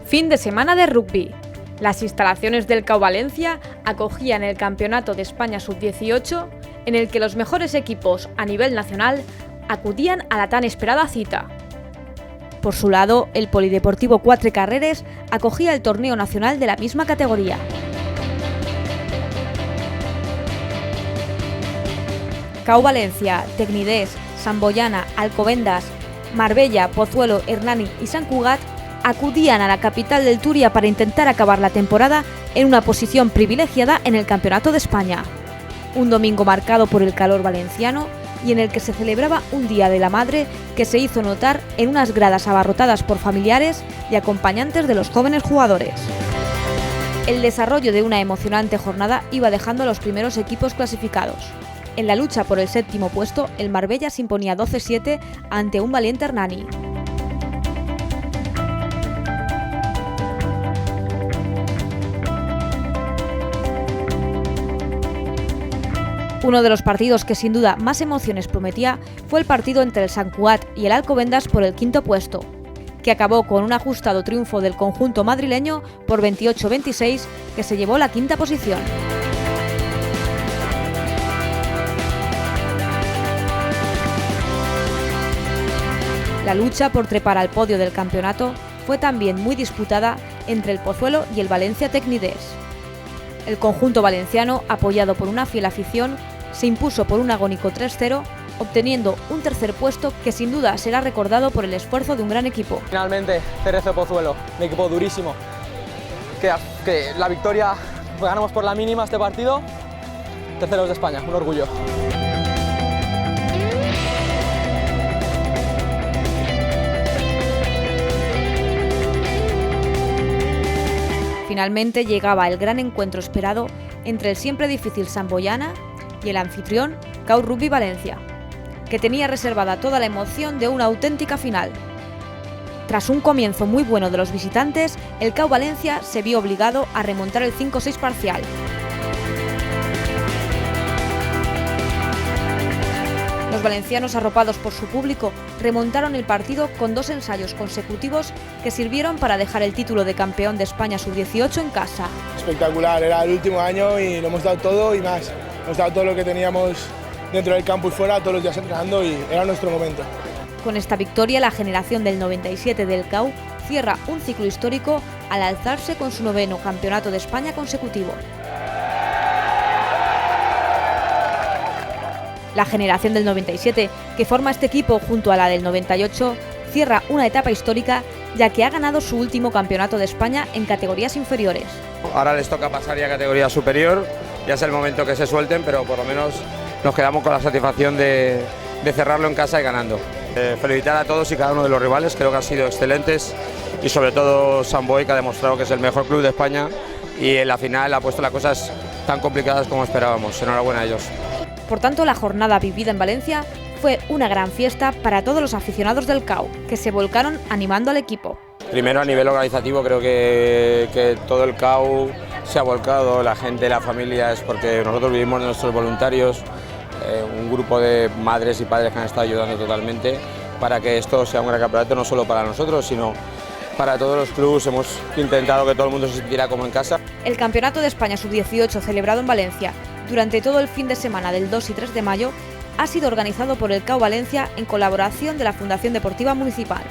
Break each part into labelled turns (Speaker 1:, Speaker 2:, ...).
Speaker 1: Fin de semana de rugby. Las instalaciones del CAU Valencia acogían el Campeonato de España Sub-18, en el que los mejores equipos a nivel nacional acudían a la tan esperada cita. Por su lado, el Polideportivo Quatre Carreres acogía el torneo nacional de la misma categoría. CAU Valencia, Tecnidés, Samboyana, Alcobendas, Marbella, Pozuelo, Hernani y Sant Cugat acudían a la capital del Túria para intentar acabar la temporada en una posición privilegiada en el Campeonato de España. Un domingo marcado por el calor valenciano y en el que se celebraba un Día de la Madre que se hizo notar en unas gradas abarrotadas por familiares y acompañantes de los jóvenes jugadores. El desarrollo de una emocionante jornada iba dejando a los primeros equipos clasificados. En la lucha por el séptimo puesto, el Marbella se imponía 12-7 ante un valiente Hernani. Uno de los partidos que sin duda más emociones prometía fue el partido entre el Sant Cugat y el Alcobendas por el quinto puesto, que acabó con un ajustado triunfo del conjunto madrileño por 28-26, que se llevó la quinta posición. La lucha por trepar al podio del campeonato fue también muy disputada entre el Pozuelo y el Valencia Tecnidés. El conjunto valenciano, apoyado por una fiel afición, se impuso por un agónico 3-0, obteniendo un tercer puesto que sin duda será recordado por el esfuerzo de un gran equipo.
Speaker 2: Finalmente, Cerezo Pozuelo, un equipo durísimo. Que la victoria, pues ganamos por la mínima este partido, terceros de España, un orgullo.
Speaker 1: Finalmente llegaba el gran encuentro esperado entre el siempre difícil Samboyana y el anfitrión CAU Rugby Valencia, que tenía reservada toda la emoción de una auténtica final. Tras un comienzo muy bueno de los visitantes, el CAU Valencia se vio obligado a remontar el 5-6 parcial. Los valencianos, arropados por su público, remontaron el partido con 2 ensayos consecutivos que sirvieron para dejar el título de campeón de España Sub-18 en casa.
Speaker 3: Espectacular, era el último año y lo hemos dado todo y más. Hemos dado todo lo que teníamos dentro del campo y fuera, todos los días entrenando y era nuestro momento.
Speaker 1: Con esta victoria, la generación del 97 del CAU cierra un ciclo histórico al alzarse con su 9º campeonato de España consecutivo. La generación del 97, que forma este equipo junto a la del 98, cierra una etapa histórica ya que ha ganado su último campeonato de España en categorías inferiores.
Speaker 4: Ahora les toca pasar ya a categoría superior, ya es el momento que se suelten, pero por lo menos nos quedamos con la satisfacción de cerrarlo en casa y ganando. Felicitar a todos y cada uno de los rivales, creo que han sido excelentes y sobre todo Samboy, que ha demostrado que es el mejor club de España y en la final ha puesto las cosas tan complicadas como esperábamos. Enhorabuena a ellos.
Speaker 1: Por tanto, la jornada vivida en Valencia fue una gran fiesta para todos los aficionados del CAU, que se volcaron animando al equipo.
Speaker 4: Primero, a nivel organizativo, creo que todo el CAU se ha volcado, la gente, la familia, es porque nosotros vivimos de nuestros voluntarios, un grupo de madres y padres que han estado ayudando totalmente para que esto sea un gran campeonato, no solo para nosotros, sino para todos los clubes. Hemos intentado que todo el mundo se sintiera como en casa.
Speaker 1: El Campeonato de España Sub-18, celebrado en Valencia durante todo el fin de semana del 2 y 3 de mayo, ha sido organizado por el CAU Valencia en colaboración de la Fundación Deportiva Municipal.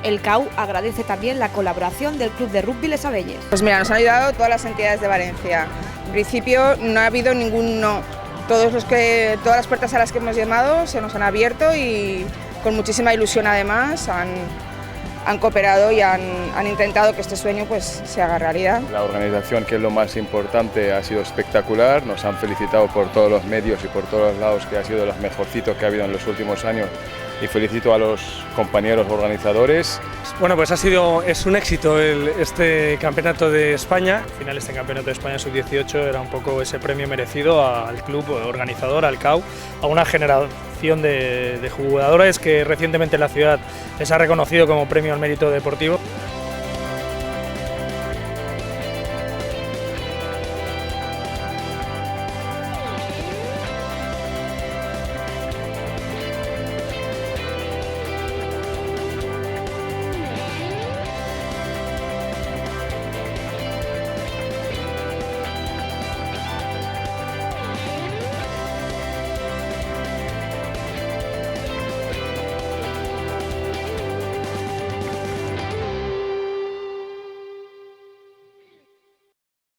Speaker 1: El CAU agradece también la colaboración del Club de Rugby Les Abelles.
Speaker 5: Pues mira, nos han ayudado todas las entidades de Valencia. En principio no ha habido ningún no. Todas las puertas a las que hemos llamado se nos han abierto y con muchísima ilusión además han cooperado y han intentado que este sueño pues se haga realidad.
Speaker 6: La organización, que es lo más importante, ha sido espectacular. Nos han felicitado por todos los medios y por todos los lados, que ha sido de los mejorcitos que ha habido en los últimos años, y felicito a los compañeros organizadores.
Speaker 7: Bueno, pues es un éxito este campeonato de España. Al final, este campeonato de España Sub-18 era un poco ese premio merecido al club organizador, al CAU, a una generación de jugadores que recientemente la ciudad les ha reconocido como premio al mérito deportivo.